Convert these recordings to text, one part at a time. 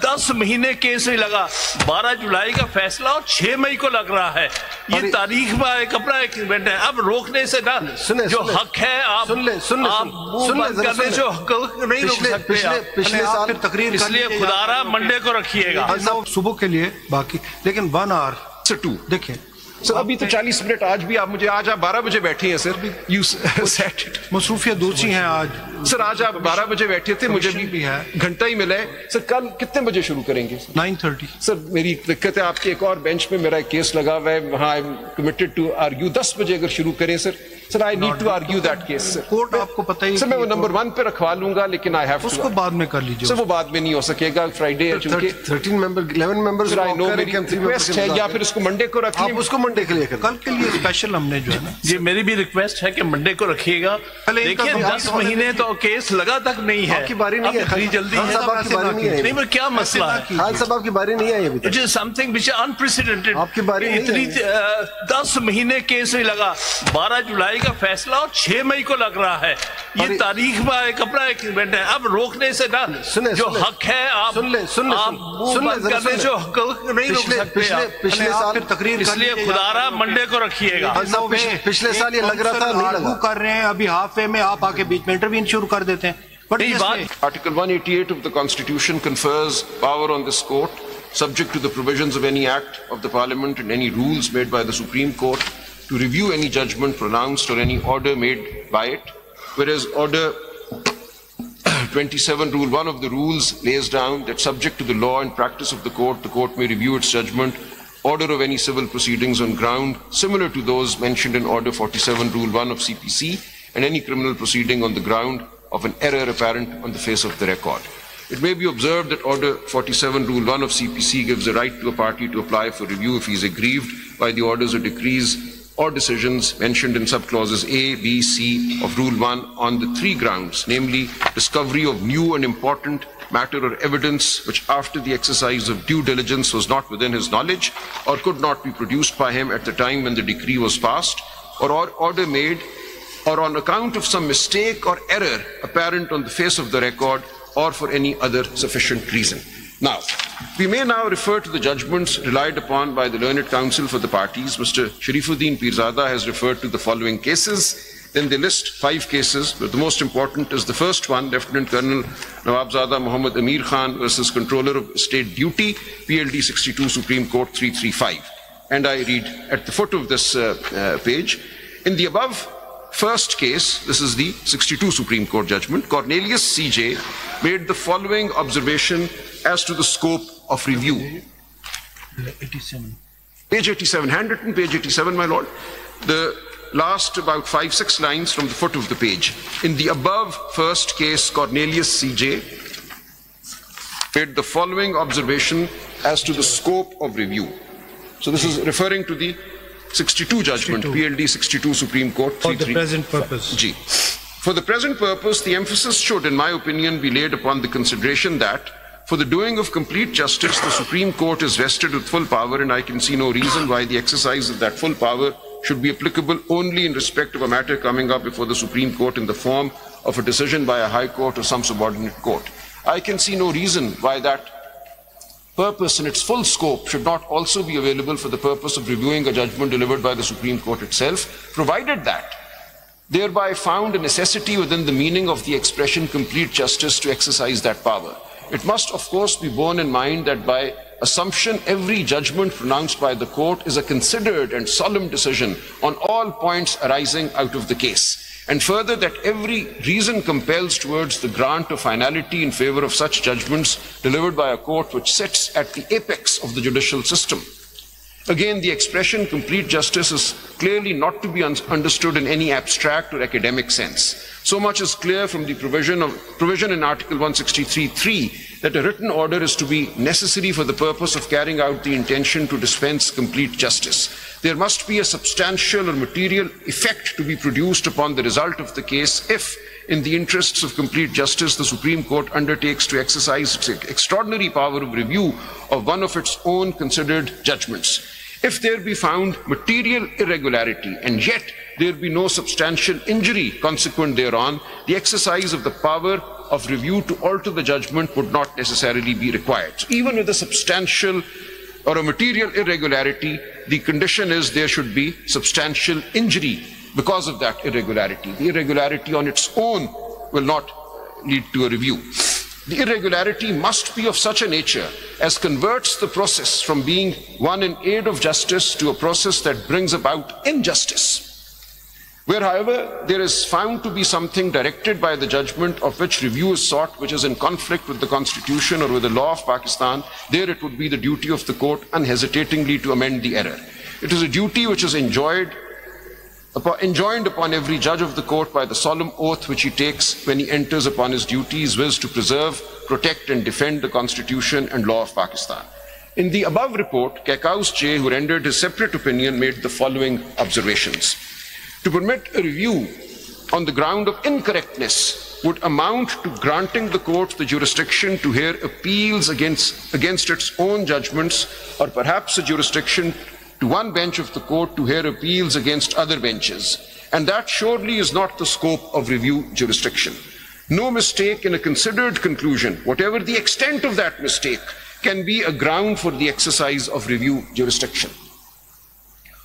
10 مہینے کیس نہیں لگا, 12 جولائی کا فیصلہ اور 6 مئی کو لگ رہا ہے. یہ تاریخ میں ایک اپنا ایک ایونٹ ہے. اب روکنے سے نا جو حق ہے آپ بند کرنے سے نہیں روک سکتے. پچھلے سال تقریر اس لیے خدا رہا منڈے کو رکھیے گا صبح کے لیے باقی, لیکن 1 hour 2 دیکھیں سر. ابھی تو 40 منٹ آج بھی آپ مجھے, آج آپ 12 بجے بیٹھے ہیں سر. You set it. مصروفیت دوسری ہیں آج سر. آج آپ 12 بجے بیٹھے تھے, مجھے بھی گھنٹہ ہی ملا ہے سر. کل کتنے بجے شروع کریں گے؟ 9:30. سر میری دقت ہے, آپ کے ایک اور بینچ پہ میرا کیس لگا ہوا ہے, وہاں I am committed to argue. 10 بجے اگر شروع کریں sir. Sir I need to argue that case sir. Court آپ کو پتہ ہی سر, میں وہ نمبر 1 پہ رکھوا لوں گا, لیکن آئی ہیو اس کو بعد میں کر لیجیے سر. وہ بعد میں نہیں ہو سکے گا, فرائیڈے ہے چونکہ 13 ممبر 11 ممبرز ریکویسٹ ہے, یا پھر اس کو منڈے کو رکھ لیں. اس کو منڈے کے لیے کل کے لیے اسپیشل ہم نے جو ہے نا, یہ میری بھی ریکویسٹ ہے کہ منڈے کو رکھیے گا. دیکھیے 10 مہینے تو کیس لگا تک نہیں ہے. آپ کی باری نہیں ہے, اتنی جلدی ہے نہیں. کیا مسئلہ ہے؟ خان صاحب آپ کی باری نہیں آئی ابھی تک. It is something which is unprecedented. آپ کی باری اتنی 10 مہینے کیس نہیں لگا, 12 جولائی کا فیصلہ اور 6 مئی کو لگ رہا ہے. یہ تاریخ میں ایک اپنا ایک ایونٹ ہے. اب روکنے سے نا جو حق ہے آپ بند کرنے سے نہیں روک سکتے. پچھلے سال تقریر اس لیے خدا رہا منڈے کو رکھیے گا. پچھلے سال یہ لگ رہا تھا نہیں لگا کر رہے ہیں, ابھی ہاف وے میں آپ آ کے بیچ میں انٹروین شروع کر دیتے ہیں. Article 188 of the Constitution confers power on this court, subject to the provisions of any act of the Parliament and any rules made by the Supreme Court, to review any judgment pronounced or any order made by it. Whereas Order 27, Rule 1 of the rules lays down that subject to the law and practice of the court may review its judgment, order of any civil proceedings on ground similar to those mentioned in Order 47, Rule 1 of CPC, and any criminal proceeding on the ground of an error apparent on the face of the record. It may be observed that Order 47, Rule 1 of CPC gives a right to a party to apply for review if he is aggrieved by the orders or decrees or decisions mentioned in subclauses A, B, C of Rule 1 on the 3 grounds, namely discovery of new and important matter or evidence which after the exercise of due diligence was not within his knowledge or could not be produced by him at the time when the decree was passed, or order made or on account of some mistake or error apparent on the face of the record or for any other sufficient reason. Now, we may now refer to the judgments relied upon by the Learned Counsel for the parties. Mr. Sharifuddin Pirzada has referred to the following cases. Then they list 5 cases, but the most important is the first one, Lieutenant Colonel Nawabzada Muhammad Amir Khan versus Controller of State Duty, PLD 62, Supreme Court 335. And I read at the foot of this page, in the above first case, this is the 62 Supreme Court judgment, Cornelius C.J. made the following observation as to the scope of review. 87. Page 87, handwritten, page 87, my lord. The last about 5-6 lines from the foot of the page. In the above first case, Cornelius C.J. made the following observation as to the scope of review. So this is referring to the 62 judgment, 62. PLD 62 Supreme Court. For the present purpose. G. For the present purpose, the emphasis should, in my opinion, be laid upon the consideration that for the doing of complete justice, the Supreme Court is vested with full power, and I can see no reason why the exercise of that full power should be applicable only in respect of a matter coming up before the Supreme Court in the form of a decision by a high court or some subordinate court. I can see no reason why that purpose in its full scope should not also be available for the purpose of reviewing a judgment delivered by the Supreme Court itself, provided that thereby found a necessity within the meaning of the expression complete justice to exercise that power. It must, of course, be borne in mind that by assumption, every judgment pronounced by the court is a considered and solemn decision on all points arising out of the case. And further, that every reason compels towards the grant of finality in favor of such judgments delivered by a court which sits at the apex of the judicial system. Again, the expression complete justice is clearly not to be understood in any abstract or academic sense. So much is clear from the provision in Article 163(3) that a written order is to be necessary for the purpose of carrying out the intention to dispense complete justice. There must be a substantial or material effect to be produced upon the result of the case if, in the interests of complete justice, the Supreme Court undertakes to exercise its extraordinary power of review of one of its own considered judgments. If there be found material irregularity and yet there be no substantial injury consequent thereon, the exercise of the power of review to alter the judgment would not necessarily be required. So even with a substantial or a material irregularity, the condition is there should be substantial injury because of that irregularity. The irregularity on its own will not lead to a review. The irregularity must be of such a nature as converts the process from being one in aid of justice to a process that brings about injustice. Where, however, there is found to be something directed by the judgment of which review is sought, which is in conflict with the Constitution or with the law of Pakistan, there it would be the duty of the court unhesitatingly to amend the error. It is a duty which is enjoined upon every judge of the court by the solemn oath which he takes when he enters upon his duties, viz. To preserve, protect and defend the Constitution and law of Pakistan. In the above report, Kekaus J, who rendered his separate opinion, made the following observations. To permit a review on the ground of incorrectness would amount to granting the court the jurisdiction to hear appeals against its own judgments, or perhaps a jurisdiction to one bench of the court to hear appeals against other benches. And that surely is not the scope of review jurisdiction. No mistake in a considered conclusion, whatever the extent of that mistake, can be a ground for the exercise of review jurisdiction.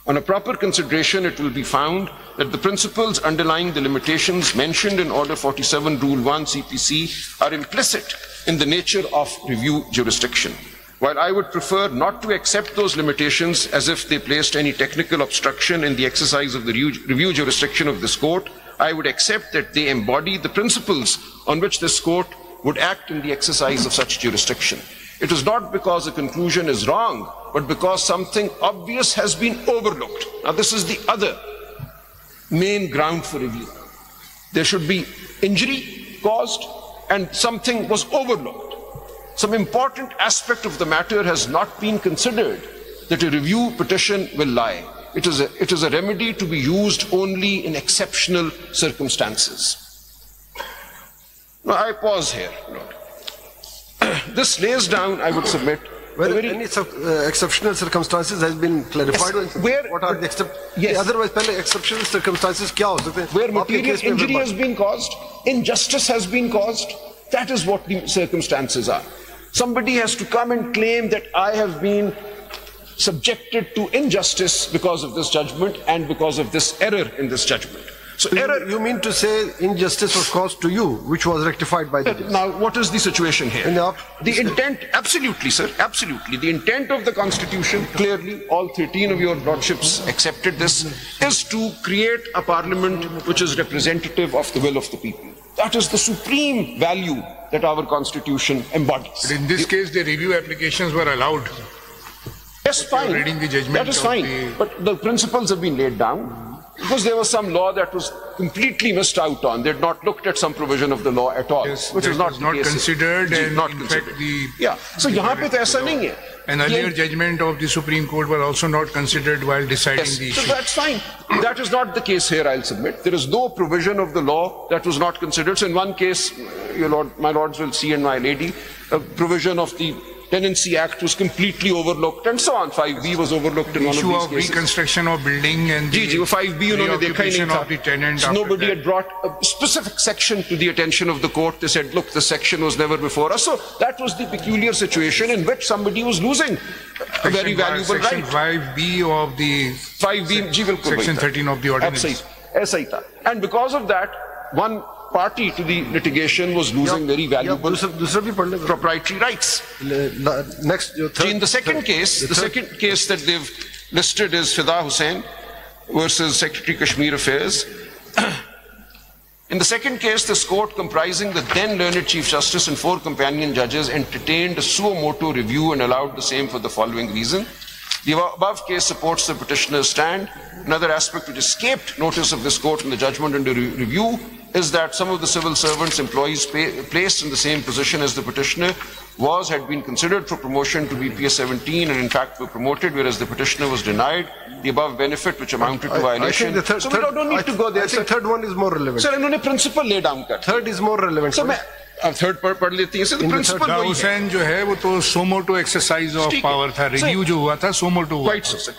On a proper consideration, it will be found that the principles underlying the limitations mentioned in Order 47, Rule 1 CPC are implicit in the nature of review jurisdiction. While I would prefer not to accept those limitations as if they placed any technical obstruction in the exercise of the review jurisdiction of this court, I would accept that they embody the principles on which this court would act in the exercise of such jurisdiction. It is not because a conclusion is wrong, but because something obvious has been overlooked. Now, this is the other main ground for review. There should be injury caused and something was overlooked. Some important aspect of the matter has not been considered, that a review petition will lie. It is a remedy to be used only in exceptional circumstances. Now, I pause here. This lays down, I would submit, any exceptional circumstances has been clarified. Yes, what are the otherwise exceptional circumstances? Where material injury has been caused, injustice has been caused, that is what the circumstances are. Somebody has to come and claim that I have been subjected to injustice because of this judgment and because of this error in this judgment. So error, you mean to say injustice was caused to you, which was rectified by the judge? Now, what is the situation here? The intent, absolutely, sir, absolutely. The intent of the Constitution, clearly, all 13 of your lordships accepted this, is to create a parliament which is representative of the will of the people. That is the supreme value that our Constitution embodies. But in this case, the review applications were allowed. Yes, fine. Reading the judgment. That is fine. But the principles have been laid down. Because there was some law that was completely missed out on. They had not looked at some provision of the law at all. Yes, which is not considered, and not in considered. fact the... Yeah. So यहाँ पे तो ऐसा नहीं है. An earlier judgment of the Supreme Court were also not considered while deciding the issue. So that's fine. That is not the case here, I'll submit. There is no provision of the law that was not considered. So in one case, my lords will see, and my lady, a provision of the Tenancy Act was completely overlooked, and so on. 5B was overlooked in one of these cases. The issue of reconstruction of building and the 5B reoccupation of the tenant. So nobody had brought a specific section to the attention of the court. They said, look, the section was never before us. So that was the peculiar situation in which somebody was losing a very valuable right. Section 5B of the 5B, Section 13 of the ordinance. And because of that, one party to the litigation was losing very valuable proprietary rights. Next, in the second case, the second case that they've listed is Fida Hussain versus Secretary Kashmir Affairs. In the second case, this court, comprising the then learned Chief Justice and 4 companion judges, entertained a suo motu review and allowed the same for the following reason. The above case supports the petitioner's stand. Another aspect which escaped notice of this court in the judgment under review is that some of the civil servants, employees placed in the same position as the petitioner had been considered for promotion to BPS 17 and in fact were promoted, whereas the petitioner was denied the above benefit which amounted to violation. So we don't need to go there. I think third one is more relevant. Sir, इन्होंने principle lay down कर. Third is more relevant. So अब third पढ़ लेती हैं. The principle Hussain जो है वो तो सो मोटो एक्सरसाइज ऑफ पावर था. रिव्यू जो हुआ था सो मोटो हुआ. Quite so, sir.